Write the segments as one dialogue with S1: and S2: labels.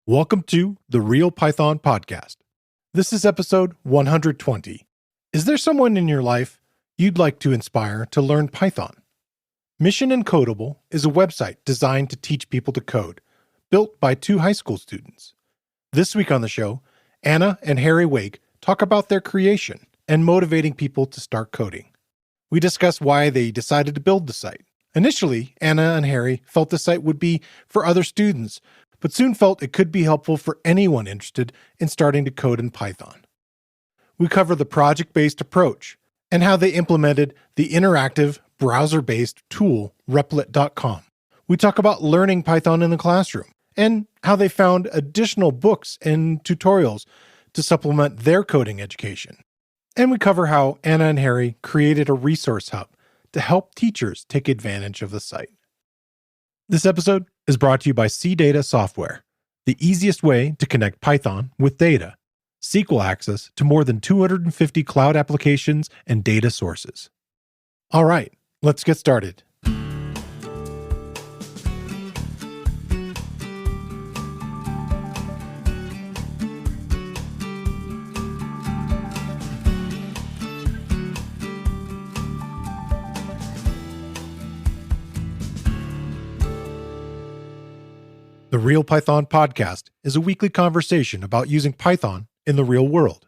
S1: Welcome to the Real Python Podcast. This is episode 120. Is there someone in your life you'd like to inspire to learn Python? Mission Encodeable is a website designed to teach people to code, built by two high school students. This week on the show, Anna and Harry Wake talk about their creation and motivating people to start coding. We discuss why they decided to build the site. Initially, Anna and Harry felt the site would be for other students, but soon felt it could be helpful for anyone interested in starting to code in Python. We cover the project-based approach and how they implemented the interactive, browser-based tool replit.com. We talk about learning Python in the classroom and how they found additional books and tutorials to supplement their coding education. And we cover how Anna and Harry created a resource hub to help teachers take advantage of the site. This episode is brought to you by CData software, the easiest way to connect Python with data. SQL access to more than 250 cloud applications and data sources. All right, let's get started. The Real Python Podcast is a weekly conversation about using Python in the real world.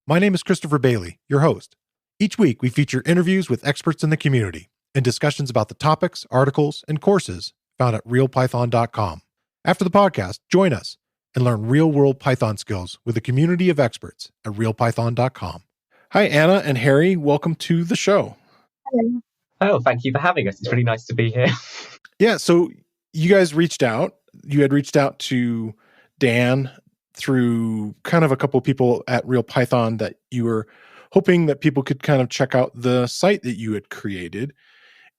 S1: My name is Christopher Bailey, your host. Each week, we feature interviews with experts in the community and discussions about the topics, articles, and courses found at realpython.com. After the podcast, join us and learn real-world Python skills with a community of experts at realpython.com. Hi, Anna and Harry. Welcome to the show.
S2: Hello. Oh, thank you for having us. It's really nice to be here.
S1: Yeah, so you guys reached out. You had reached out to Dan through kind of a couple of people at Real Python that you were hoping that people could kind of check out the site that you had created.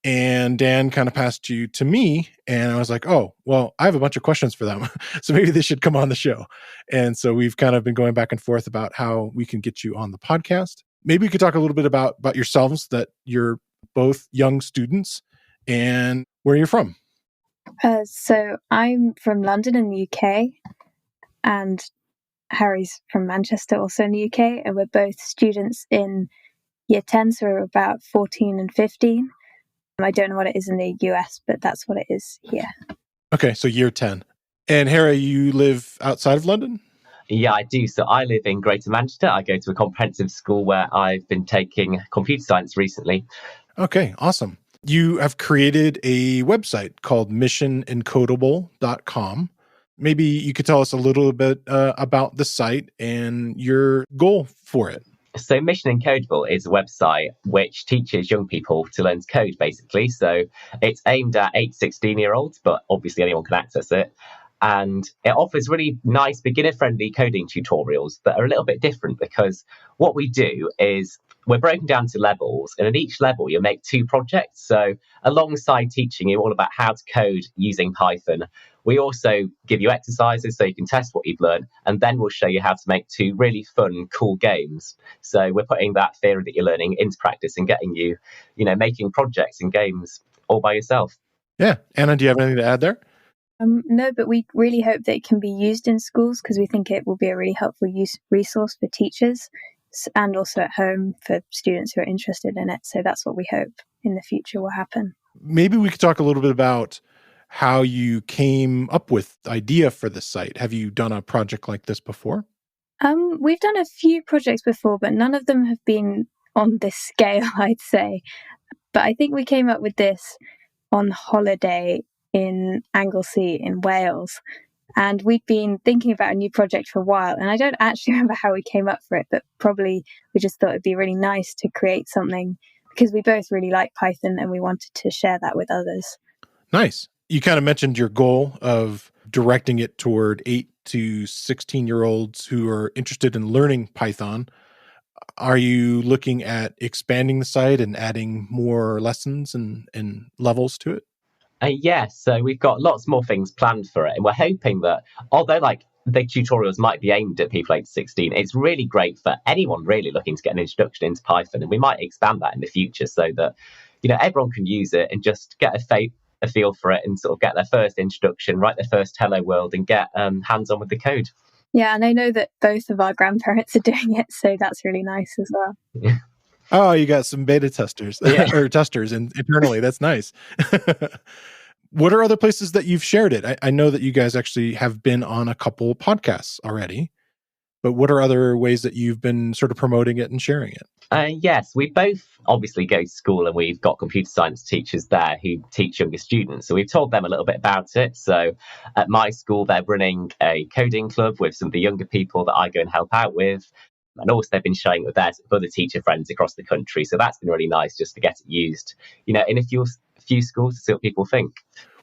S1: And Dan kind of passed you to me. And I was like, oh, well, I have a bunch of questions for them. So maybe they should come on the show. And so we've kind of been going back and forth about how we can get you on the podcast. Maybe we could talk a little bit about yourselves, that you're both young students and where you're from.
S3: So I'm from London in the UK, and Harry's from Manchester, also in the UK, and we're both students in year 10, so we're about 14 and 15. I don't know what it is in the US, but that's what it is here. Okay, so year 10. And Harry, you live outside of London?
S2: Yeah, I do. So I live in Greater Manchester. I go to a comprehensive school where I've been taking computer science recently.
S1: Okay, awesome. You have created a website called missionencodable.com. Maybe you could tell us a little bit about the site and your goal for it.
S2: So Mission Encodeable is a website which teaches young people to learn to code, basically. So it's aimed at 8 to 16-year-olds, but obviously anyone can access it. And it offers really nice beginner-friendly coding tutorials that are a little bit different, because what we do is we're broken down to levels, and in each level you make 2 projects. So alongside teaching you all about how to code using Python, we also give you exercises so you can test what you've learned, and then we'll show you how to make 2 really fun, cool games. So we're putting that theory that you're learning into practice and getting you, making projects and games all by yourself.
S1: Yeah. Anna, do you have anything to add there?
S3: No, but we really hope that it can be used in schools, because we think it will be a really helpful resource for teachers and also at home for students who are interested in it. So that's what we hope in the future will happen.
S1: Maybe we could talk a little bit about how you came up with the idea for the site. Have you done a project like this before?
S3: We've done a few projects before, but none of them have been on this scale, I'd say. But I think we came up with this on holiday in Anglesey in Wales. And we'd been thinking about a new project for a while. And I don't actually remember how we came up for it, but probably we just thought it'd be really nice to create something, because we both really like Python and we wanted to share that with others.
S1: Nice. You kind of mentioned your goal of directing it toward 8 to 16-year-olds who are interested in learning Python. Are you looking at expanding the site and adding more lessons and levels to it?
S2: Yes, so we've got lots more things planned for it. And we're hoping that, although the tutorials might be aimed at people 8 to 16, it's really great for anyone really looking to get an introduction into Python. And we might expand that in the future so that, everyone can use it and just get a feel for it and sort of get their first introduction, write their first hello world, and get hands-on with the code.
S3: Yeah, and I know that both of our grandparents are doing it, so that's really nice as well.
S2: Yeah.
S1: Oh, you got some beta testers or testers internally. That's nice. What are other places that you've shared it? I know that you guys actually have been on a couple podcasts already, but what are other ways that you've been sort of promoting it and sharing it?
S2: Yes, we both obviously go to school, and we've got computer science teachers there who teach younger students. So we've told them a little bit about it. So at my school, they're running a coding club with some of the younger people that I go and help out with. And also they've been sharing it with their other teacher friends across the country. So that's been really nice just to get it used, in a few schools to see what people think.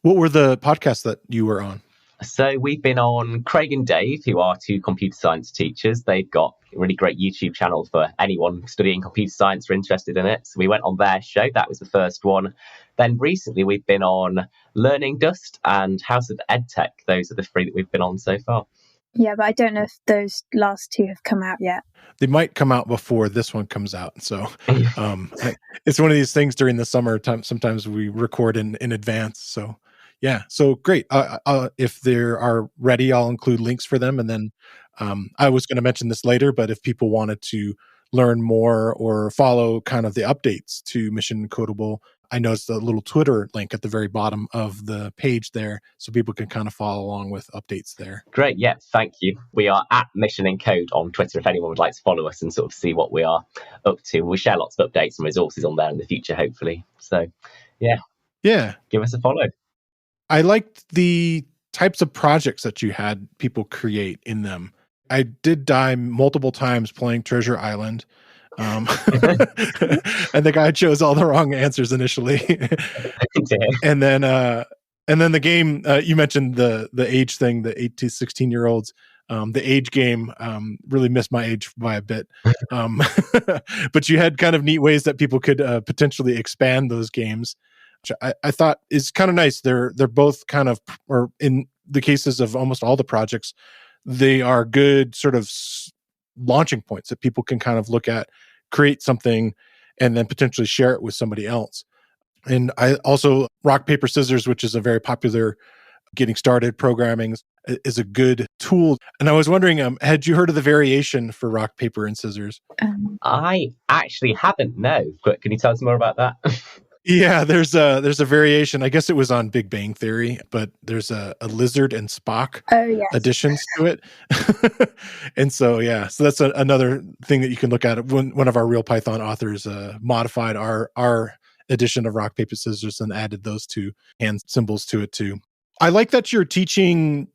S1: What were the podcasts that you were on?
S2: So we've been on Craig and Dave, who are two computer science teachers. They've got a really great YouTube channel for anyone studying computer science or interested in it. So we went on their show. That was the first one. Then recently we've been on Learning Dust and House of EdTech. Those are the three that we've been on so far.
S3: Yeah, but I don't know if those last two have come out yet.
S1: They might come out before this one comes out. So it's one of these things during the summer time. Sometimes we record in advance. So yeah, so great. If they are ready, I'll include links for them. And then I was going to mention this later, but if people wanted to learn more or follow kind of the updates to Mission Encodable, I noticed a little Twitter link at the very bottom of the page there, so people can kind of follow along with updates there.
S2: Great. Yeah, thank you. We are at Mission Encode on Twitter if anyone would like to follow us and sort of see what we are up to. We share lots of updates and resources on there in the future, hopefully. So, yeah, give us a follow.
S1: I liked the types of projects that you had people create in them. I did die multiple times playing Treasure Island. I think I chose all the wrong answers initially. And then the game, you mentioned the age thing, the 8 to 16-year-olds. The age game really missed my age by a bit. But you had kind of neat ways that people could potentially expand those games, which I thought is kind of nice. They're both kind of, or in the cases of almost all the projects, they are good sort of launching points that people can kind of look at, create something, and then potentially share it with somebody else. And I also, rock, paper, scissors, which is a very popular getting started programming, is a good tool. And I was wondering, had you heard of the variation for rock, paper, and scissors?
S2: I actually haven't, no. But can you tell us more about that?
S1: Yeah, there's a variation. I guess it was on Big Bang Theory, but there's a Lizard and Spock additions to it. And so that's another thing that you can look at. One of our Real Python authors modified our edition of rock, paper, scissors and added those two hand symbols to it too. I like that you're teaching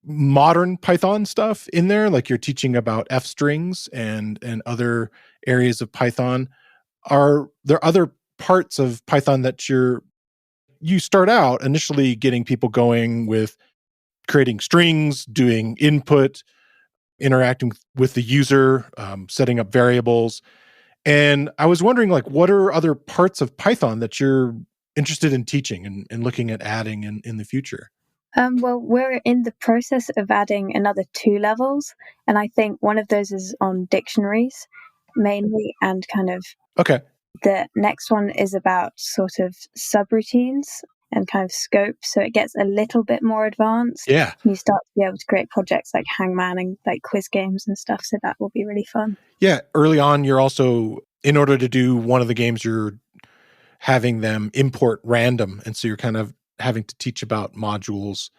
S1: modern Python stuff in there, like you're teaching about F strings and other areas of Python. Are there other parts of Python that you start out initially getting people going with creating strings, doing input, interacting with the user, setting up variables? And I was wondering, like, what are other parts of Python that you're interested in teaching and looking at adding in the future?
S3: Well, we're in the process of adding another 2 levels, and I think one of those is on dictionaries mainly, and kind of the next one is about sort of subroutines and kind of scope, so it gets a little bit more advanced.
S1: Yeah,
S3: you start to be able to create projects like Hangman and like quiz games and stuff, so that will be really fun.
S1: Yeah, early on, you're also, in order to do one of the games, you're having them import random, and so you're kind of having to teach about modules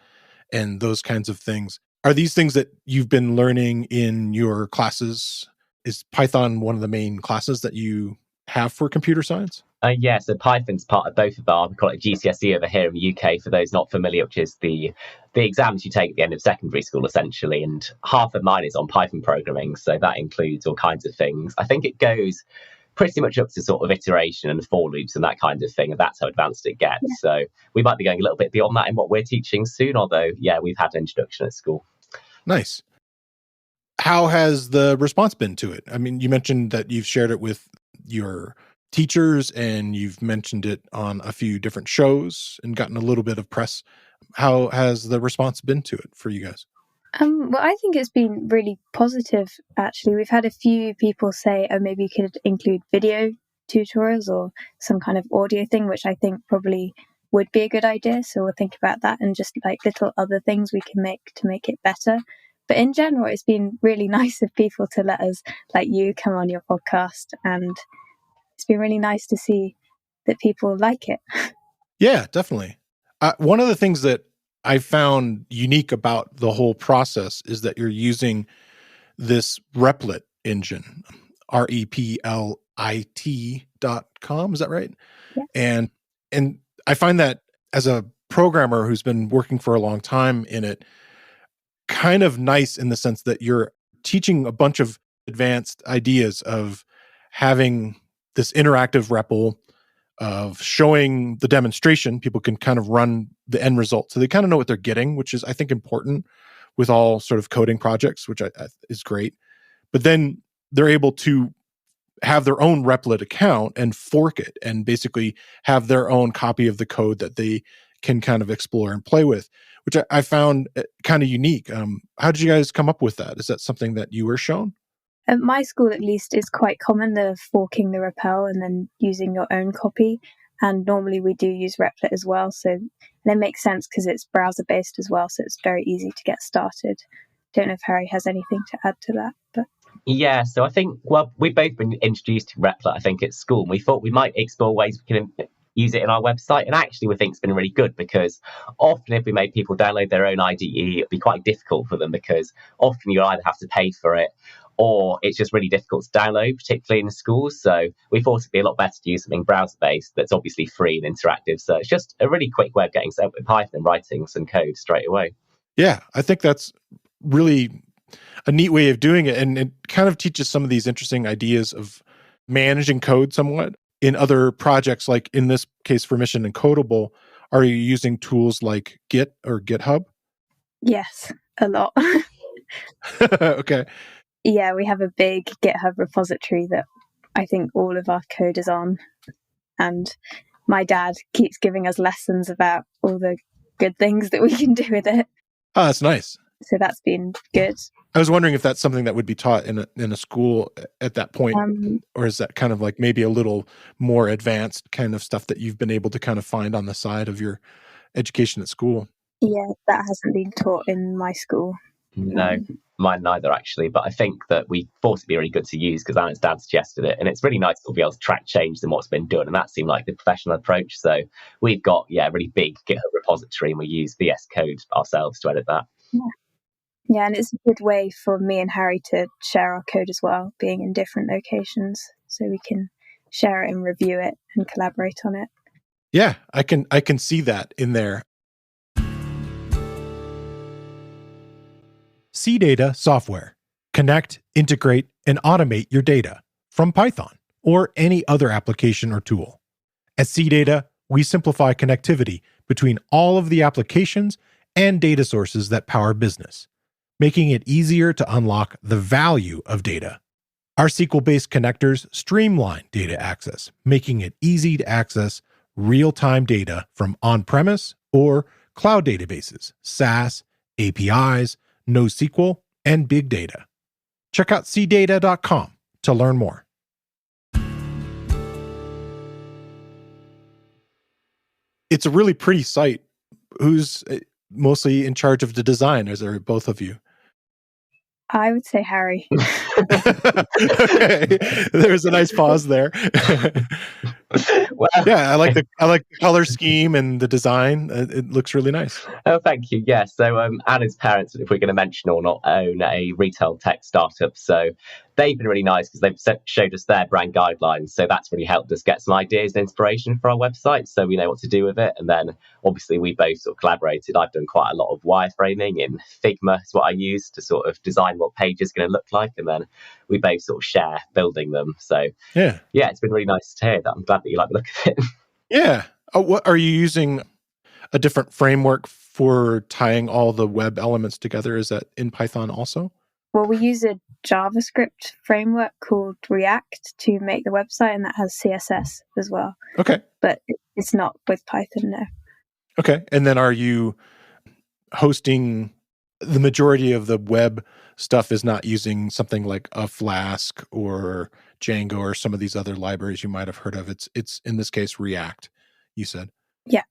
S1: and those kinds of things. Are these things that you've been learning in your classes? Is Python one of the main classes that you have for computer science?
S2: Yeah, so Python's part of both of our, we call it GCSE over here in the UK, for those not familiar, which is the exams you take at the end of secondary school, essentially. And half of mine is on Python programming, so that includes all kinds of things. I think it goes pretty much up to sort of iteration and for loops and that kind of thing, and that's how advanced it gets. Yeah. So we might be going a little bit beyond that in what we're teaching soon, although, yeah, we've had an introduction at school.
S1: Nice. How has the response been to it? I mean, you mentioned that you've shared it with your teachers and you've mentioned it on a few different shows and gotten a little bit of press. How has the response been to it for you guys?
S3: Well, I think it's been really positive, actually. We've had a few people say, oh, maybe you could include video tutorials or some kind of audio thing, which I think probably would be a good idea. So we'll think about that and just like little other things we can make to make it better. But in general, it's been really nice of people to let us, like you, come on your podcast. And it's been really nice to see that people like it.
S1: Yeah, definitely. One of the things that I found unique about the whole process is that you're using this replit engine, replit.com. Is that right?
S3: Yeah.
S1: And I find that as a programmer who's been working for a long time in it, kind of nice in the sense that you're teaching a bunch of advanced ideas of having this interactive REPL, of showing the demonstration. People can kind of run the end result, so they kind of know what they're getting, which is, I think, important with all sort of coding projects, which is great. But then they're able to have their own replit account and fork it and basically have their own copy of the code that they can kind of explore and play with, which I found kind of unique. How did you guys come up with that? Is that something that you were shown?
S3: At my school, at least, is quite common, the forking the REPL and then using your own copy. And normally we do use Replit as well. So it makes sense because it's browser-based as well. So it's very easy to get started. Don't know if Harry has anything to add to that. But
S2: yeah, so I think, well, we've both been introduced to Replit, I think, at school. And we thought we might explore ways we can use it in our website. And actually, we think it's been really good because often if we made people download their own IDE, it'd be quite difficult for them because often you either have to pay for it or it's just really difficult to download, particularly in the schools. So we thought it'd be a lot better to use something browser-based that's obviously free and interactive. So it's just a really quick way of getting set up with Python and writing some code straight away.
S1: Yeah, I think that's really a neat way of doing it. And it kind of teaches some of these interesting ideas of managing code somewhat. In other projects, like in this case for Mission Encodable, are you using tools like Git or GitHub?
S3: yes, a lot.
S1: Okay.
S3: Yeah, we have a big GitHub repository that I think all of our code is on. And my dad keeps giving us lessons about all the good things that we can do with it.
S1: Oh, that's nice.
S3: So that's been good.
S1: I was wondering if that's something that would be taught in a school at that point, or is that kind of like maybe a little more advanced kind of stuff that you've been able to kind of find on the side of your education at school?
S3: Yeah, that hasn't been taught in my school.
S2: No, mine neither, actually. But I think that we thought it'd be really good to use because Alan's dad suggested it. And it's really nice to be able to track changes in what's been done. And that seemed like the professional approach. So we've got, a really big GitHub repository and we use VS Code ourselves to edit that.
S3: Yeah, and it's a good way for me and Harry to share our code as well, being in different locations. So we can share it and review it and collaborate on it.
S1: Yeah, I can see that in there. CData software. Connect, integrate, and automate your data from Python or any other application or tool. At CData, we simplify connectivity between all of the applications and data sources that power business, making it easier to unlock the value of data. Our SQL-based connectors streamline data access, making it easy to access real-time data from on-premise or cloud databases, SaaS, APIs, NoSQL, and big data. Check out CData.com to learn more. It's a really pretty site. Who's mostly in charge of the design? Is there both of you?
S3: I would say Harry.
S1: Okay. There's a nice pause there.
S2: Well,
S1: yeah, I like the color scheme and the design. It looks really nice.
S2: Oh, thank you. Yeah, so Anna's parents, if we're going to mention or not, own a retail tech startup. So they've been really nice because they've showed us their brand guidelines. So that's really helped us get some ideas and inspiration for our website, so we know what to do with it. And then obviously we both sort of collaborated. I've done quite a lot of wireframing in Figma. Is what I use to sort of design what page is going to look like, and then we both sort of share building them. So yeah, it's been really nice to hear that. I'm glad that you like the look of it.
S1: Yeah. Oh, what are you using? A different framework for tying all the web elements together? Is that in Python also?
S3: Well, we use a JavaScript framework called React to make the website, and that has CSS as well.
S1: Okay.
S3: But it's not with Python, no.
S1: Okay. And then are you hosting the majority of the web stuff is not using something like a Flask or Django or some of these other libraries you might have heard of? It's in this case React, you said?
S3: Yeah.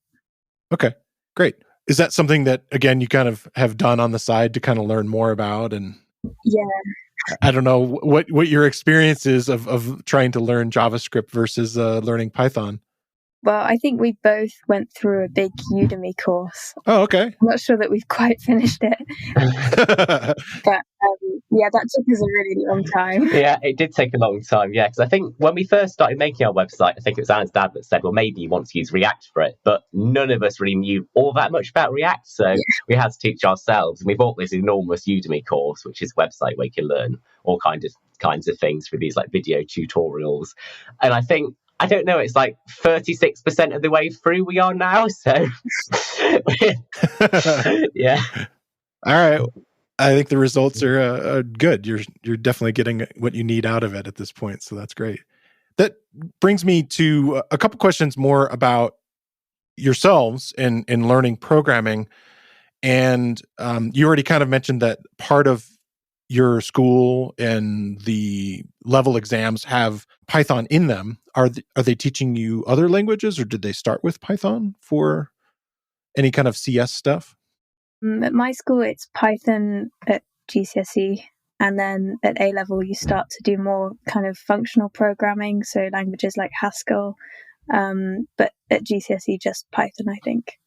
S1: Okay, great. Is that something that, again, you kind of have done on the side to kind of learn more about? And
S3: Yeah.
S1: I don't know what your experience is of trying to learn JavaScript versus learning Python.
S3: Well, I think we both went through a big Udemy course.
S1: Oh, okay.
S3: I'm not sure that we've quite finished it. But yeah, that took us a really long time.
S2: Yeah, it did take a long time, yeah, because I think when we first started making our website, I think it was Anna's dad that said, well, maybe you want to use React for it, but none of us really knew all that much about React, so we had to teach ourselves, and we bought this enormous Udemy course, which is a website where you can learn all kinds of things through these like video tutorials, and I don't know, it's like 36% of the way through we are now, so yeah.
S1: All right. I think the results are good. You're definitely getting what you need out of it at this point, so that's great. That brings me to a couple questions more about yourselves in learning programming. And you already kind of mentioned that part of your school and the level exams have Python in them. Are they teaching you other languages, or did they start with Python for any kind of CS stuff?
S3: At my school, it's Python at GCSE, and then at A level, you start to do more kind of functional programming, so languages like Haskell. But at GCSE, just Python, I think.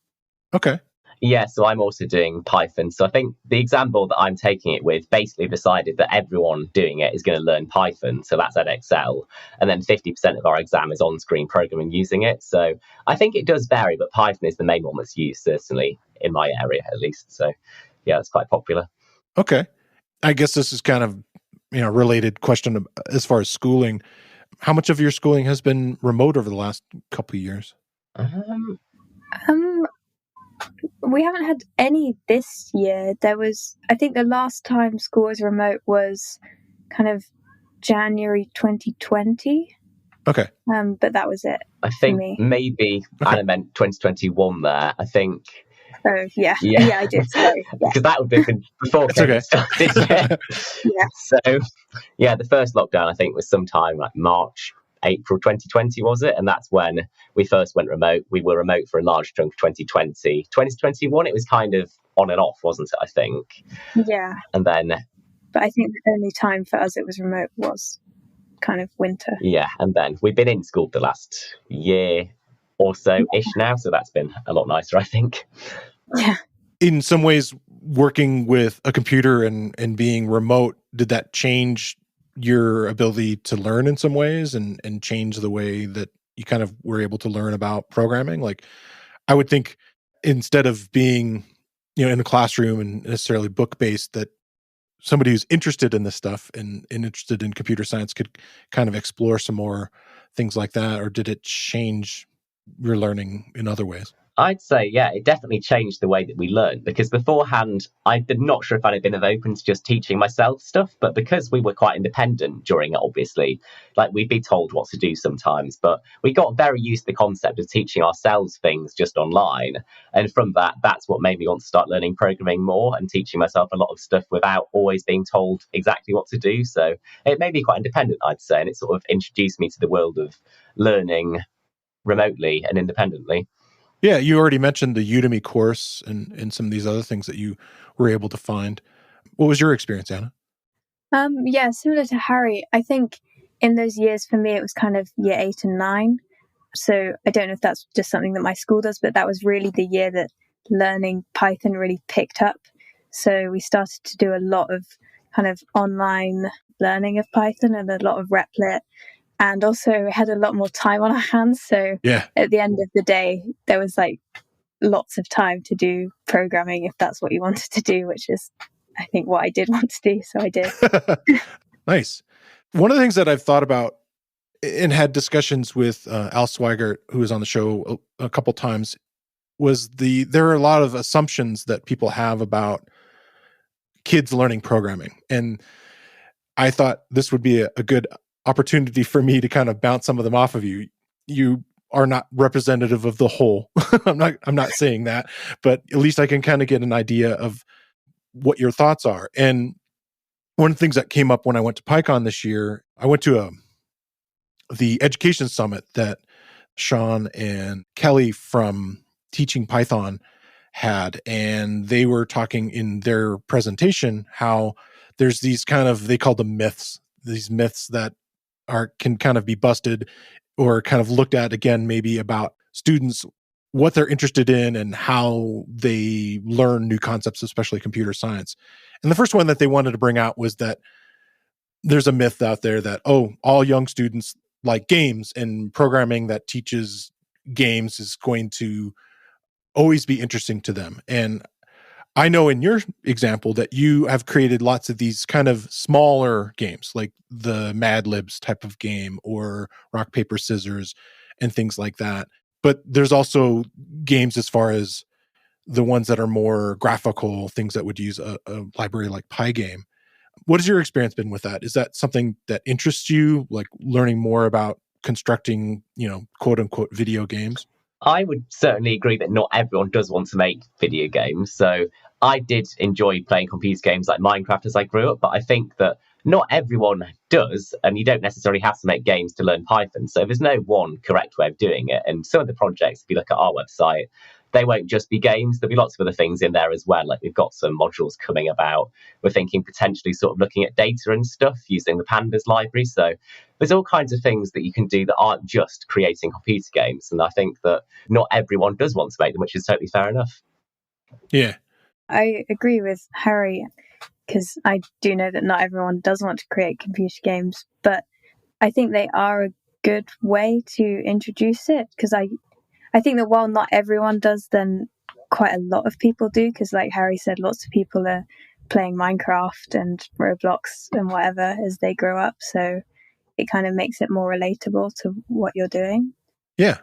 S1: Okay.
S2: Yeah, so I'm also doing Python. So I think the example that I'm taking it with basically decided that everyone doing it is going to learn Python. So that's at Excel. And then 50% of our exam is on-screen programming using it. So I think it does vary, but Python is the main one that's used, certainly in my area at least. So yeah, it's quite popular.
S1: Okay. I guess this is kind of, related question as far as schooling. How much of your schooling has been remote over the last couple of years?
S3: We haven't had any this year. I think the last time school was remote was kind of January 2020.
S1: Okay.
S3: But that was it.
S2: I think
S3: for me.
S2: maybe Anna meant 2021 there. I think.
S3: Oh, yeah. Yeah, I did. Sorry.
S2: Because that would have been before COVID started.
S3: Yeah.
S2: So, yeah, the first lockdown, I think, was sometime like March, April 2020, was it? And that's when we first went remote. We were remote for a large chunk of 2020. 2021, it was kind of on and off, wasn't it, I think?
S3: Yeah.
S2: And then...
S3: But I think the only time for us it was remote was kind of winter.
S2: Yeah, and then we've been in school the last year or so-ish now, so that's been a lot nicer, I think.
S3: Yeah.
S1: In some ways, working with a computer and being remote, did that change your ability to learn in some ways and change the way that you kind of were able to learn about programming? Like, I would think instead of being, in a classroom and necessarily book-based, that somebody who's interested in this stuff and interested in computer science could kind of explore some more things like that. Or did it change your learning in other ways?
S2: I'd say, yeah, it definitely changed the way that we learned, because beforehand, I'm not sure if I'd have been open to just teaching myself stuff, but because we were quite independent during it, obviously, like we'd be told what to do sometimes, but we got very used to the concept of teaching ourselves things just online. And from that, that's what made me want to start learning programming more and teaching myself a lot of stuff without always being told exactly what to do. So it made me quite independent, I'd say, and it sort of introduced me to the world of learning remotely and independently.
S1: Yeah, you already mentioned the Udemy course and some of these other things that you were able to find. What was your experience, Anna?
S3: Yeah, similar to Harry. I think in those years for me, it was kind of year 8 and 9. So I don't know if that's just something that my school does, but that was really the year that learning Python really picked up. So we started to do a lot of kind of online learning of Python and a lot of replit. And also we had a lot more time on our hands. So at the end of the day, there was like lots of time to do programming if that's what you wanted to do, which is, I think, what I did want to do. So I did.
S1: Nice. One of the things that I've thought about and had discussions with Al Swigert, who was on the show a couple times, was there are a lot of assumptions that people have about kids learning programming. And I thought this would be a good opportunity for me to kind of bounce some of them off of you. You are not representative of the whole. I'm not saying that, but at least I can kind of get an idea of what your thoughts are. And one of the things that came up when I went to PyCon this year, I went to the education summit that Sean and Kelly from teaching Python had, and they were talking in their presentation how there's these kind of, they call them myths, these myths that can kind of be busted or kind of looked at again, maybe about students, what they're interested in and how they learn new concepts, especially computer science. And the first one that they wanted to bring out was that there's a myth out there that, oh, all young students like games, and programming that teaches games is going to always be interesting to them. And I know in your example that you have created lots of these kind of smaller games, like the Mad Libs type of game or rock, paper, scissors and things like that. But there's also games as far as the ones that are more graphical, things that would use a library like Pygame. What has your experience been with that? Is that something that interests you, like learning more about constructing, quote unquote, video games?
S2: I would certainly agree that not everyone does want to make video games. So I did enjoy playing computer games like Minecraft as I grew up, but I think that not everyone does, and you don't necessarily have to make games to learn Python. So there's no one correct way of doing it. And some of the projects, if you look at our website, they won't just be games. There'll be lots of other things in there as well. Like we've got some modules coming about. We're thinking potentially sort of looking at data and stuff using the Pandas library. So there's all kinds of things that you can do that aren't just creating computer games. And I think that not everyone does want to make them, which is totally fair enough.
S1: Yeah.
S3: I agree with Harry, because I do know that not everyone does want to create computer games, but I think they are a good way to introduce it, because I think that while not everyone does, then quite a lot of people do, because like Harry said, lots of people are playing Minecraft and Roblox and whatever as they grow up. So it kind of makes it more relatable to what you're doing.
S1: Yeah.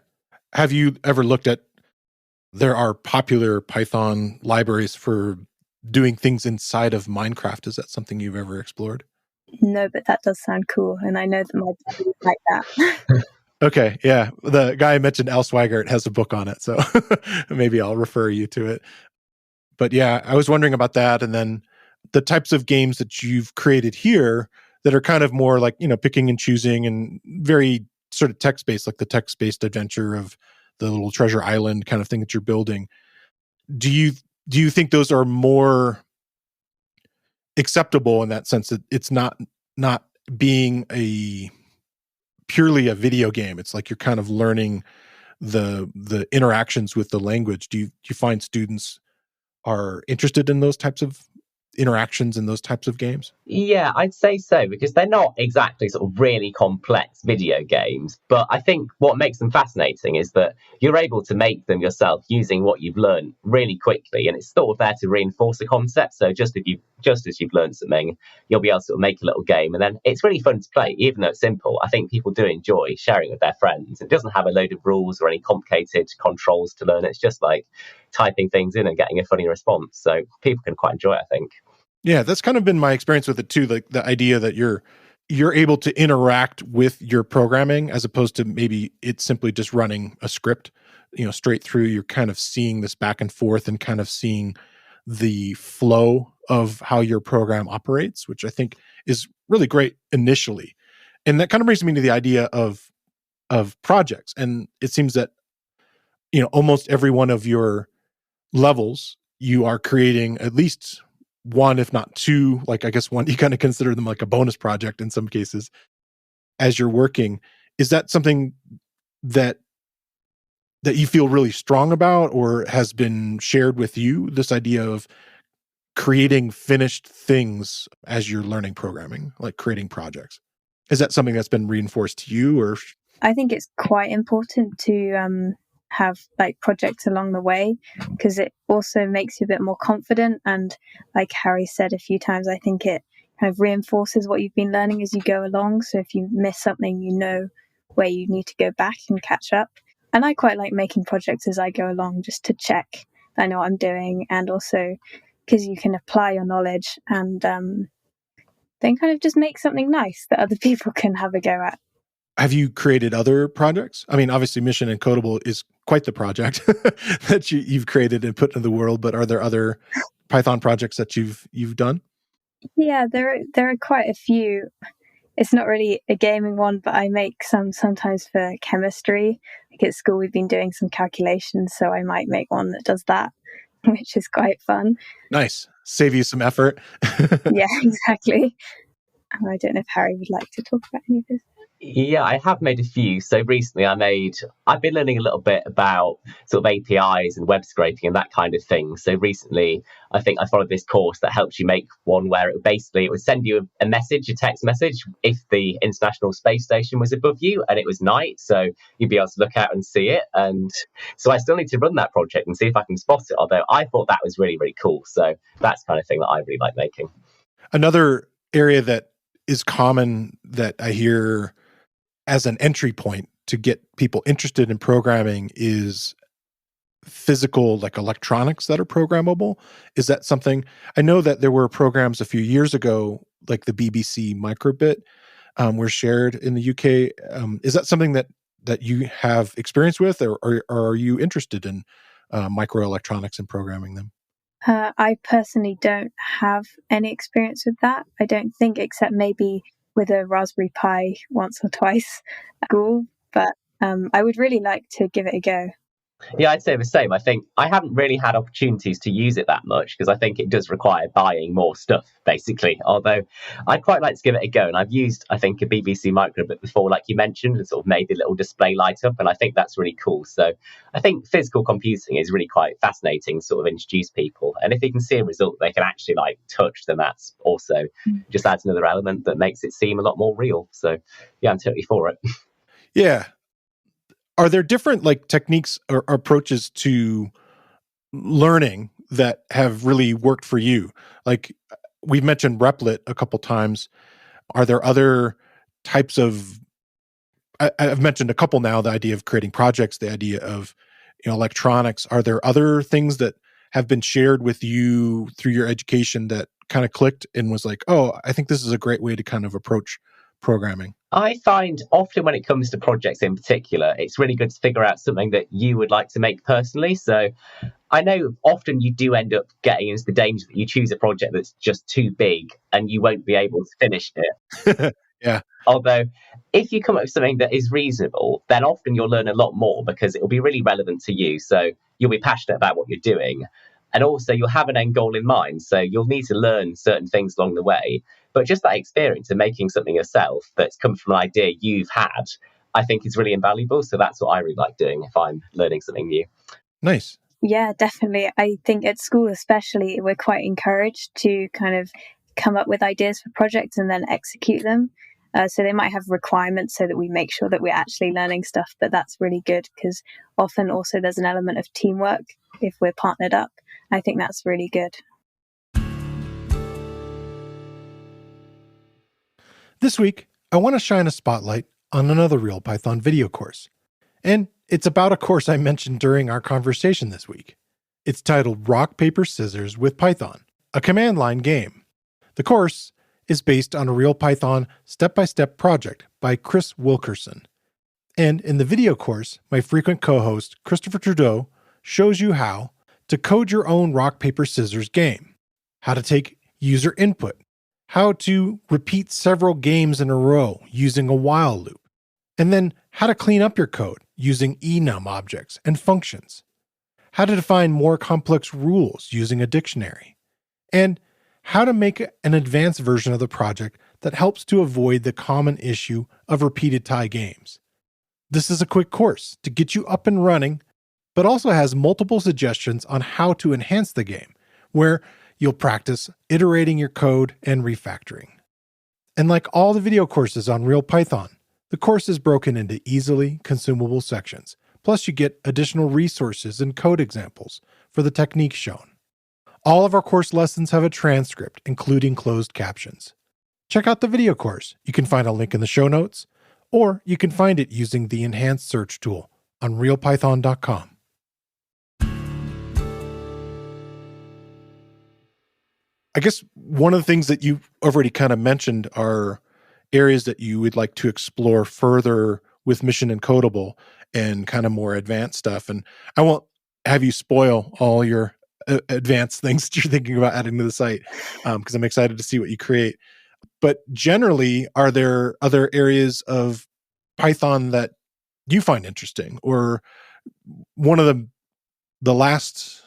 S1: Have you ever looked at, there are popular Python libraries for doing things inside of Minecraft. Is that something you've ever explored?
S3: No, but that does sound cool. And I know that my dad would like that.
S1: Okay, yeah. The guy I mentioned, Al Swigert, has a book on it, so maybe I'll refer you to it. But yeah, I was wondering about that. And then the types of games that you've created here that are kind of more like, picking and choosing and very sort of text-based, like the text-based adventure of the little treasure island kind of thing that you're building. Do you think those are more acceptable in that sense that it's not being purely a video game? It's like you're kind of learning the interactions with the language. Do you find students are interested in those types of interactions in those types of games?
S2: Yeah, I'd say so, because they're not exactly sort of really complex video games. But I think what makes them fascinating is that you're able to make them yourself using what you've learned really quickly. And it's sort of there to reinforce the concept. So just as you've learned something, you'll be able to sort of make a little game. And then it's really fun to play, even though it's simple. I think people do enjoy sharing with their friends. It doesn't have a load of rules or any complicated controls to learn. It's just like typing things in and getting a funny response. So people can quite enjoy it, I think.
S1: Yeah, that's kind of been my experience with it too. Like the idea that you're able to interact with your programming as opposed to maybe it's simply just running a script, straight through. You're kind of seeing this back and forth and kind of seeing the flow of how your program operates, which I think is really great initially. And that kind of brings me to the idea of projects. And it seems that, almost every one of your levels, you are creating at least one, if not two, like I guess one, you kind of consider them like a bonus project in some cases as you're working. Is that something that you feel really strong about or has been shared with you, this idea of creating finished things as you're learning programming, like creating projects? Is that something that's been reinforced to you? Or
S3: I think it's quite important to have like projects along the way, because it also makes you a bit more confident. And like Harry said a few times, I think it kind of reinforces what you've been learning as you go along. So if you miss something, you know where you need to go back and catch up. And I quite like making projects as I go along, just to check I know what I'm doing, and also because you can apply your knowledge and then kind of just make something nice that other people can have a go at.
S1: have you created other projects? I mean, obviously Mission Encodable is quite the project that you've created and put into the world, but are there other Python projects that you've done?
S3: Yeah, there are quite a few. It's not really a gaming one, but I make some sometimes for chemistry. Like at school, we've been doing some calculations, so I might make one that does that, which is quite fun.
S1: Nice. Save you some effort.
S3: Yeah, exactly. I don't know if Harry would like to talk about any of this.
S2: Yeah, I have made a few. So recently I've been learning a little bit about sort of APIs and web scraping and that kind of thing. So recently, I think I followed this course that helps you make one where it would send you a message, a text message, if the International Space Station was above you and it was night. So you'd be able to look out and see it. And so I still need to run that project and see if I can spot it. Although I thought that was really, really cool. So that's the kind of thing that I really like making.
S1: Another area that is common that I hear as an entry point to get people interested in programming is physical, like electronics that are programmable. Is that something? I know that there were programs a few years ago, like the BBC microbit, were shared in the UK. Is that something that you have experience with, or are you interested in microelectronics and programming them?
S3: I personally don't have any experience with that. I don't think, except maybe with a Raspberry Pi once or twice at school. But I would really like to give it a go.
S2: Yeah, I'd say the same. I think I haven't really had opportunities to use it that much because I think it does require buying more stuff, basically. Although I'd quite like to give it a go. And I've used, I think, a BBC microbit before, like you mentioned, and sort of made the little display light up. And I think that's really cool. So I think physical computing is really quite fascinating, sort of introduce people. And if they can see a result they can actually like touch, then that's also just adds another element that makes it seem a lot more real. So yeah, I'm totally for it.
S1: Yeah. Are there different like techniques or approaches to learning that have really worked for you? Like we've mentioned replit a couple times. Are there other types of, I've mentioned a couple now, the idea of creating projects, the idea of, electronics. Are there other things that have been shared with you through your education that kind of clicked and was like, oh, I think this is a great way to kind of approach programming?
S2: I find often when it comes to projects in particular, it's really good to figure out something that you would like to make personally. So I know often you do end up getting into the danger that you choose a project that's just too big and you won't be able to finish it.
S1: Yeah.
S2: Although if you come up with something that is reasonable, then often you'll learn a lot more because it will be really relevant to you. So you'll be passionate about what you're doing. And also you'll have an end goal in mind. So you'll need to learn certain things along the way. But just that experience of making something yourself that's come from an idea you've had, I think is really invaluable. So that's what I really like doing if I'm learning something new.
S1: Nice.
S3: Yeah, definitely. I think at school especially, we're quite encouraged to kind of come up with ideas for projects and then execute them. So they might have requirements so that we make sure that we're actually learning stuff, but that's really good because often also there's an element of teamwork if we're partnered up. I think that's really good.
S1: This week, I want to shine a spotlight on another Real Python video course. And it's about a course I mentioned during our conversation this week. It's titled Rock, Paper, Scissors with Python, a command line game. The course is based on a Real Python step-by-step project by Chris Wilkerson. And in the video course, my frequent co-host, Christopher Trudeau, shows you how to code your own rock, paper, scissors game, how to take user input, how to repeat several games in a row using a while loop, and then how to clean up your code using enum objects and functions, how to define more complex rules using a dictionary, and how to make an advanced version of the project that helps to avoid the common issue of repeated tie games. This is a quick course to get you up and running, but also has multiple suggestions on how to enhance the game, where you'll practice iterating your code and refactoring. And like all the video courses on Real Python, the course is broken into easily consumable sections. Plus, you get additional resources and code examples for the techniques shown. All of our course lessons have a transcript, including closed captions. Check out the video course. You can find a link in the show notes, or you can find it using the enhanced search tool on realpython.com. I guess one of the things that you already kind of mentioned are areas that you would like to explore further with Mission Encodable and kind of more advanced stuff. And I won't have you spoil all your advanced things that you're thinking about adding to the site because I'm excited to see what you create. But generally, are there other areas of Python that you find interesting? Or one of the last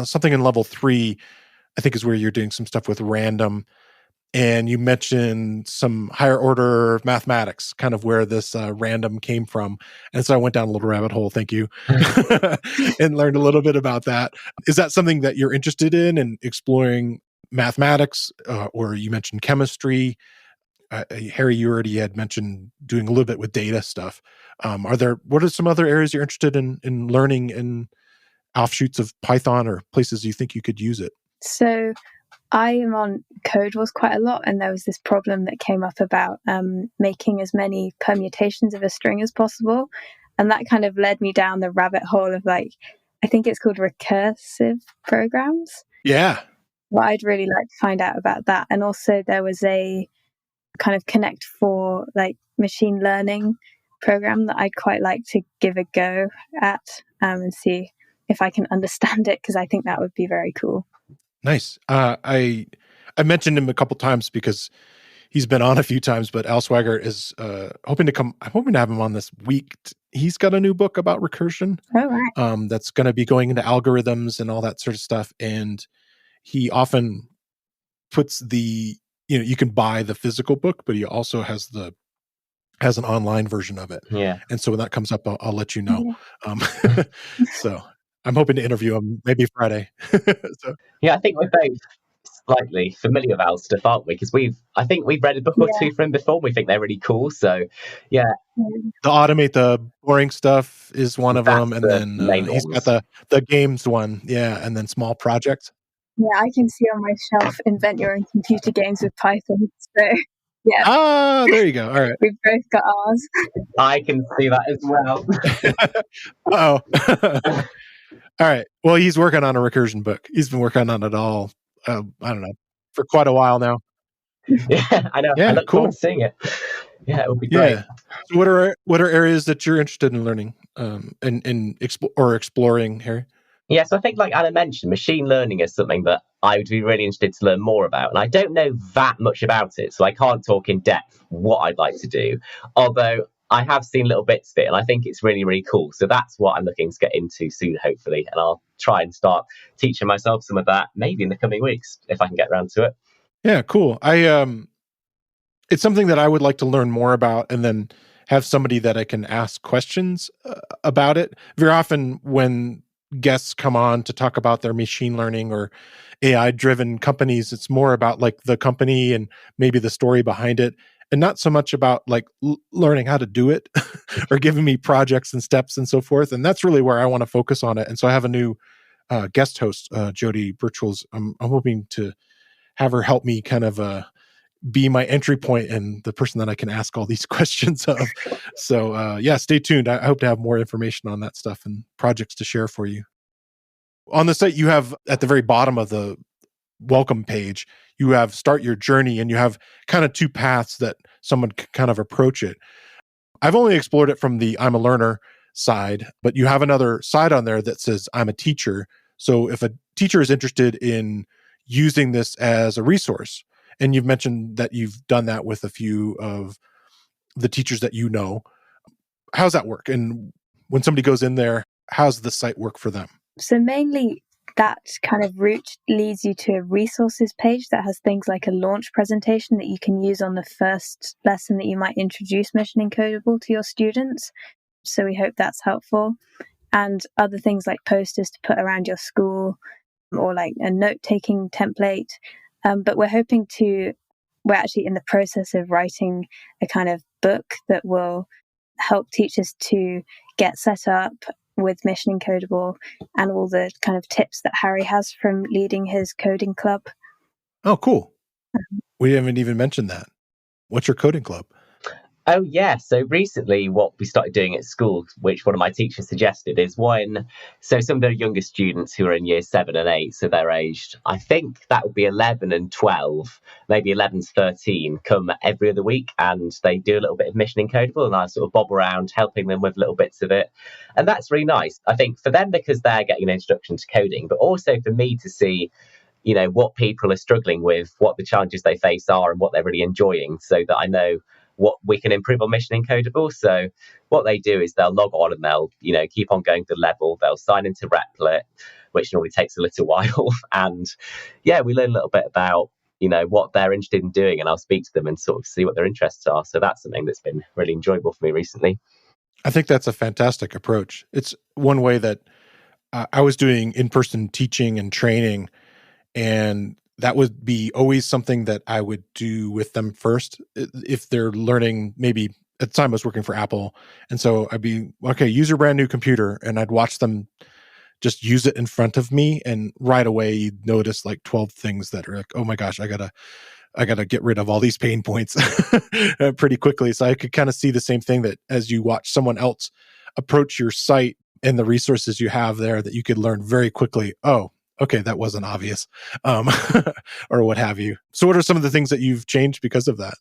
S1: something in level 3, I think, is where you're doing some stuff with random, and you mentioned some higher order mathematics, kind of where this random came from. And so I went down a little rabbit hole, thank you, and learned a little bit about that. Is that something that you're interested in exploring mathematics, or you mentioned chemistry? Harry, you already had mentioned doing a little bit with data stuff. What are some other areas you're interested in learning in offshoots of Python, or places you think you could use it?
S3: So I am on Code Wars quite a lot, and there was this problem that came up about making as many permutations of a string as possible. And that kind of led me down the rabbit hole of, like, I think it's called recursive programs.
S1: Yeah.
S3: Well, I'd really like to find out about that. And also there was a kind of Connect 4, like, machine learning program that I'd quite like to give a go at and see if I can understand it, because I think that would be very cool.
S1: Nice. I mentioned him a couple times because he's been on a few times, but Al Swagger is hoping to come. I'm hoping to have him on this week. He's got a new book about recursion.
S3: Oh, right.
S1: That's going to be going into algorithms and all that sort of stuff. And he often puts you can buy the physical book, but he also has an online version of it.
S2: Yeah.
S1: And so when that comes up, I'll let you know. Yeah. So I'm hoping to interview him maybe Friday. So.
S2: Yeah, I think we're both slightly familiar with Al's stuff, aren't we? Because I think we've read a book or two from him before. We think they're really cool. So, yeah.
S1: To automate the boring stuff is one of them, and then he's got the games one, and then small projects.
S3: Yeah, I can see on my shelf "Invent Your Own Computer Games with Python." So, yeah.
S1: Ah, there you go. All right.
S3: We've both got ours.
S2: I can see that as
S1: well. Uh-oh. All right. Well, he's working on a recursion book. He's been working on it all, I don't know, for quite a while now.
S2: Yeah, I know.
S1: Yeah,
S2: I look forward to seeing it. Yeah, it would be great.
S1: So what are areas that you're interested in learning and exploring, Harry?
S2: Yeah, so I think, like Anna mentioned, machine learning is something that I would be really interested to learn more about. And I don't know that much about it, so I can't talk in depth what I'd like to do. Although I have seen little bits of it, and I think it's really, really cool. So that's what I'm looking to get into soon, hopefully. And I'll try and start teaching myself some of that maybe in the coming weeks, if I can get around to it.
S1: Yeah, cool. It's something that I would like to learn more about, and then have somebody that I can ask questions about it. Very often when guests come on to talk about their machine learning or AI driven companies, it's more about like the company and maybe the story behind it, and not so much about like learning how to do it or giving me projects and steps and so forth. And that's really where I want to focus on it. And so I have a new guest host, Jody Birchwells. I'm hoping to have her help me kind of be my entry point and the person that I can ask all these questions of. So stay tuned. I hope to have more information on that stuff and projects to share for you. On the site, you have at the very bottom of the welcome page, you have start your journey, and you have kind of two paths that someone can kind of approach it. I've only explored it from the I'm a learner side, but you have another side on there that says I'm a teacher. So if a teacher is interested in using this as a resource, and you've mentioned that you've done that with a few of the teachers that you know, how's that work? And when somebody goes in there, how's the site work for them?
S3: So mainly that kind of route leads you to a resources page that has things like a launch presentation that you can use on the first lesson that you might introduce Mission Encodable to your students. So we hope that's helpful. And other things like posters to put around your school, or like a note-taking template. But we're actually in the process of writing a kind of book that will help teachers to get set up with Mission Encodable and all the kind of tips that Harry has from leading his coding club.
S1: Oh, cool. We haven't even mentioned that. What's your coding club?
S2: Oh, yeah. So recently what we started doing at school, which one of my teachers suggested, is so some of the younger students who are in year 7 and 8, so they're aged, I think that would be 11 and 12, maybe 11 to 13, come every other week, and they do a little bit of Mission Encodable, and I sort of bob around helping them with little bits of it. And that's really nice, I think, for them, because they're getting an introduction to coding, but also for me to see what people are struggling with, what the challenges they face are, and what they're really enjoying, so that I know what we can improve on Mission Encodable. So what they do is they'll log on and they'll, keep on going to level. They'll sign into replit, which normally takes a little while. And yeah, we learn a little bit about, what they're interested in doing, and I'll speak to them and sort of see what their interests are. So that's something that's been really enjoyable for me recently.
S1: I think that's a fantastic approach. It's one way that I was doing in-person teaching and training, and that would be always something that I would do with them first. If they're learning, maybe at the time I was working for Apple. And so I'd be, okay, use your brand new computer. And I'd watch them just use it in front of me. And right away you'd notice like 12 things that are like, oh my gosh, I gotta get rid of all these pain points pretty quickly. So I could kind of see the same thing, that as you watch someone else approach your site and the resources you have there, that you could learn very quickly, oh, okay, that wasn't obvious, or what have you. So what are some of the things that you've changed because of that?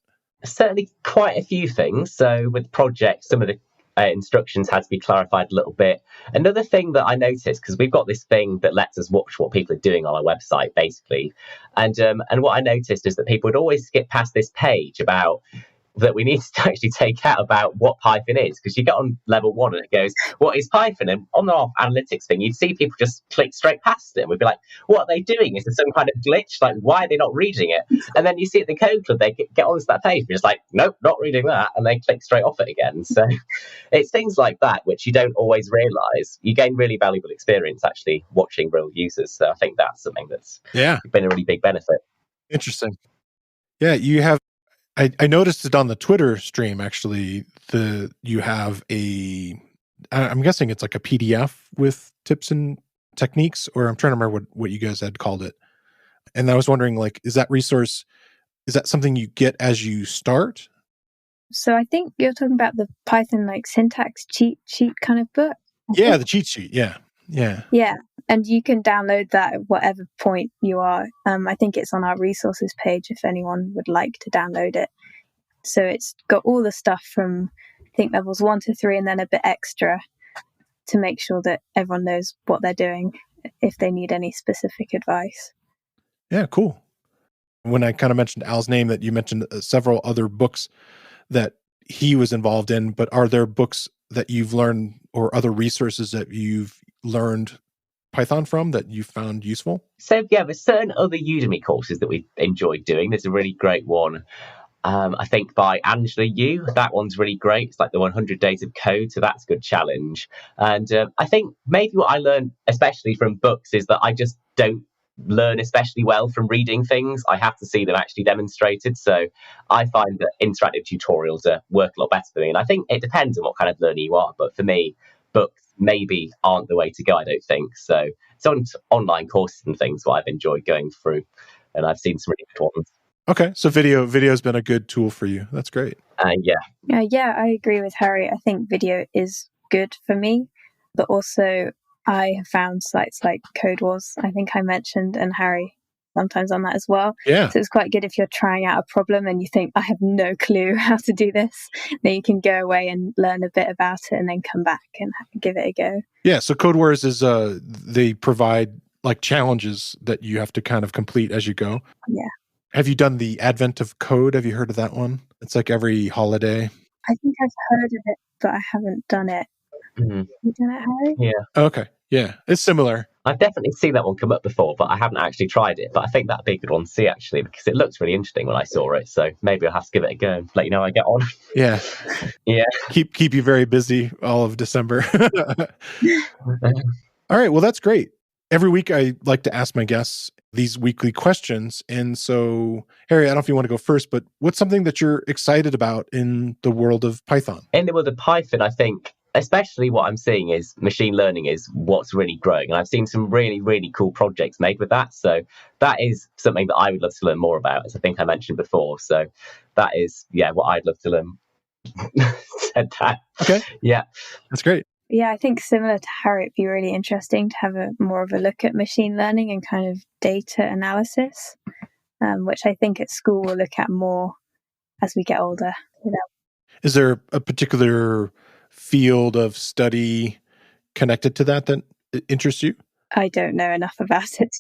S2: Certainly quite a few things. So with projects, some of the instructions had to be clarified a little bit. Another thing that I noticed, because we've got this thing that lets us watch what people are doing on our website, basically. And what I noticed is that people would always skip past this page about that we need to actually take out about what Python is, because you get on level 1 and it goes, what is Python? And on the analytics thing, you'd see people just click straight past it. And we'd be like, what are they doing? Is there some kind of glitch? Like, why are they not reading it? And then you see at the Code Club, they get onto that page, you're just like, nope, not reading that. And they click straight off it again. So it's things like that, which you don't always realize. You gain really valuable experience actually watching real users. So I think that's something that's been a really big benefit.
S1: Interesting. Yeah, you have, I noticed it on the Twitter stream, actually. You have I'm guessing it's like a PDF with tips and techniques, or I'm trying to remember what you guys had called it. And I was wondering, like, is that something you get as you start?
S3: So I think you're talking about the Python like syntax cheat sheet kind of book.
S1: Yeah, the cheat sheet. Yeah.
S3: Yeah. And you can download that at whatever point you are. I think it's on our resources page if anyone would like to download it. So it's got all the stuff from, I think, levels 1 to 3, and then a bit extra to make sure that everyone knows what they're doing if they need any specific advice.
S1: Yeah, cool. When I kind of mentioned Al's name, that you mentioned several other books that he was involved in, but are there books that you've learned or other resources that you've learned Python from that you found useful?
S2: So yeah, there's certain other Udemy courses that we've enjoyed doing. There's a really great one, I think, by Angela Yu. That one's really great. It's like the 100 Days of Code, so that's a good challenge. And I think maybe what I learned, especially from books, is that I just don't learn especially well from reading things. I have to see them actually demonstrated. So I find that interactive tutorials work a lot better for me. And I think it depends on what kind of learner you are. But for me, books maybe aren't the way to go, I don't think. So some online courses and things what I've enjoyed going through. And I've seen some really good ones.
S1: Okay, so video has been a good tool for you. That's great.
S3: Yeah, I agree with Harry. I think video is good for me, but also I have found sites like Code Wars, I think I mentioned, and Harry sometimes on that as well.
S1: Yeah.
S3: So it's quite good if you're trying out a problem and you think, I have no clue how to do this. Then you can go away and learn a bit about it and then come back and give it a go.
S1: Yeah, so Code Wars is, they provide like challenges that you have to kind of complete as you go.
S3: Yeah.
S1: Have you done the Advent of Code? Have you heard of that one? It's like every holiday.
S3: I think I've heard of it, but I haven't done it.
S2: Mm-hmm.
S3: You done it, Harry?
S2: Yeah.
S1: Okay. Yeah, it's similar.
S2: I've definitely seen that one come up before, but I haven't actually tried it. But I think that'd be a good one to see, actually, because it looks really interesting when I saw it. So maybe I'll have to give it a go and let you know how I get on.
S1: Yeah.
S2: Yeah.
S1: Keep you very busy all of December. All right. Well, that's great. Every week I like to ask my guests these weekly questions. And so, Harry, I don't know if you want to go first, but what's something that you're excited about in the world of Python?
S2: In the world of Python, I think especially what I'm seeing is machine learning is what's really growing. And I've seen some really, really cool projects made with that. So that is something that I would love to learn more about, as I think I mentioned before. So that is, what I'd love to learn. Said that.
S1: Okay.
S2: Yeah.
S1: That's great.
S3: Yeah, I think similar to Harry, it'd be really interesting to have more of a look at machine learning and kind of data analysis, which I think at school we'll look at more as we get older.
S1: Is there a particular field of study connected to that interests you?
S3: I don't know enough about it.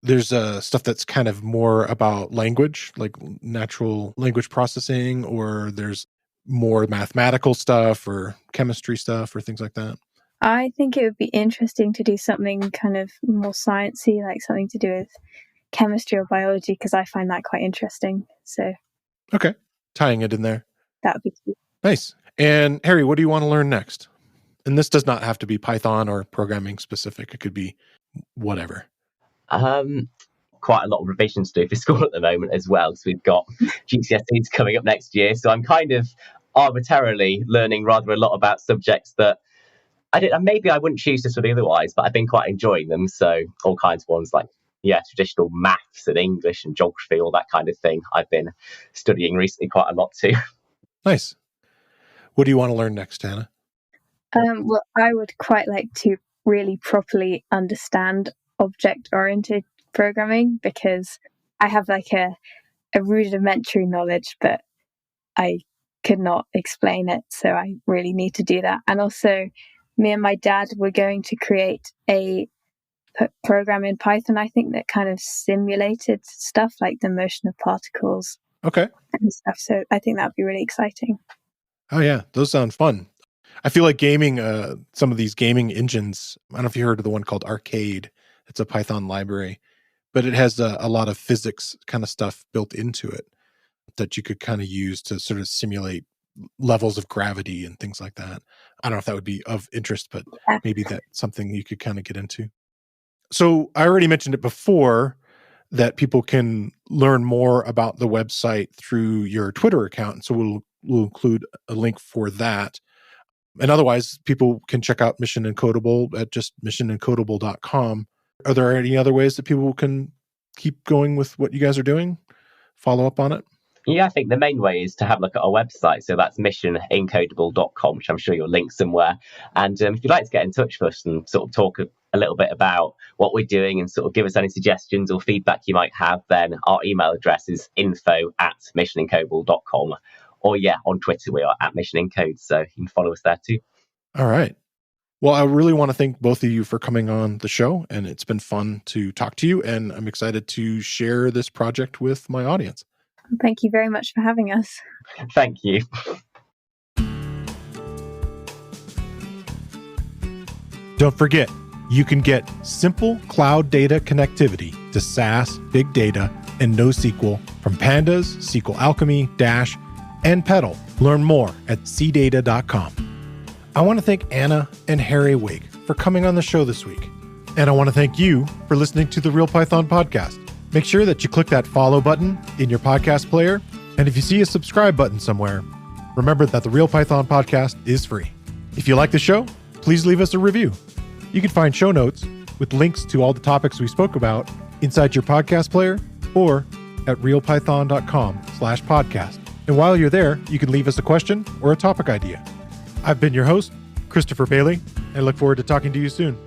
S1: There's stuff that's kind of more about language, like natural language processing, or there's more mathematical stuff or chemistry stuff or things like that.
S3: I think it would be interesting to do something kind of more sciencey, like something to do with chemistry or biology, because I find that quite interesting. So,
S1: okay, tying it in there.
S3: That would be cool.
S1: Nice. And Harry, what do you want to learn next? And this does not have to be Python or programming specific. It could be whatever.
S2: Quite a lot of revisions to do for school at the moment as well, because we've got GCSEs coming up next year. So I'm kind of arbitrarily learning rather a lot about subjects that maybe I wouldn't choose to study otherwise, but I've been quite enjoying them. So all kinds of ones like, traditional maths and English and geography, all that kind of thing. I've been studying recently quite a lot too.
S1: Nice. What do you want to learn next, Hannah?
S3: Well, I would quite like to really properly understand object-oriented programming, because I have like a rudimentary knowledge, but I could not explain it. So I really need to do that. And also, me and my dad were going to create a program in Python, I think, that kind of simulated stuff like the motion of particles.
S1: Okay.
S3: And stuff. So I think that would be really exciting.
S1: Oh, yeah. Those sound fun. I feel like gaming, some of these gaming engines, I don't know if you heard of the one called Arcade. It's a Python library, but it has a lot of physics kind of stuff built into it that you could kind of use to sort of simulate levels of gravity and things like that. I don't know if that would be of interest, but maybe that's something you could kind of get into. So I already mentioned it before that people can learn more about the website through your Twitter account. So we'll include a link for that. And otherwise, people can check out Mission Encodable at just missionencodable.com. Are there any other ways that people can keep going with what you guys are doing? Follow up on it?
S2: Yeah, I think the main way is to have a look at our website. So that's missionencodable.com, which I'm sure you'll link somewhere. And if you'd like to get in touch with us and sort of talk a little bit about what we're doing and sort of give us any suggestions or feedback you might have, then our email address is info@missionencodable.com. Or on Twitter, we are @missionencode. So you can follow us there too.
S1: All right. Well, I really want to thank both of you for coming on the show. And it's been fun to talk to you. And I'm excited to share this project with my audience.
S3: Thank you very much for having us.
S2: Thank you.
S1: Don't forget, you can get simple cloud data connectivity to SAS, big data, and NoSQL from Pandas, SQL Alchemy, Dash, and Pedal. Learn more at CData.com. I want to thank Anna and Harry Wake for coming on the show this week. And I want to thank you for listening to the Real Python Podcast. Make sure that you click that follow button in your podcast player. And if you see a subscribe button somewhere, remember that the Real Python Podcast is free. If you like the show, please leave us a review. You can find show notes with links to all the topics we spoke about inside your podcast player or at realpython.com/podcast. And while you're there, you can leave us a question or a topic idea. I've been your host, Christopher Bailey, and I look forward to talking to you soon.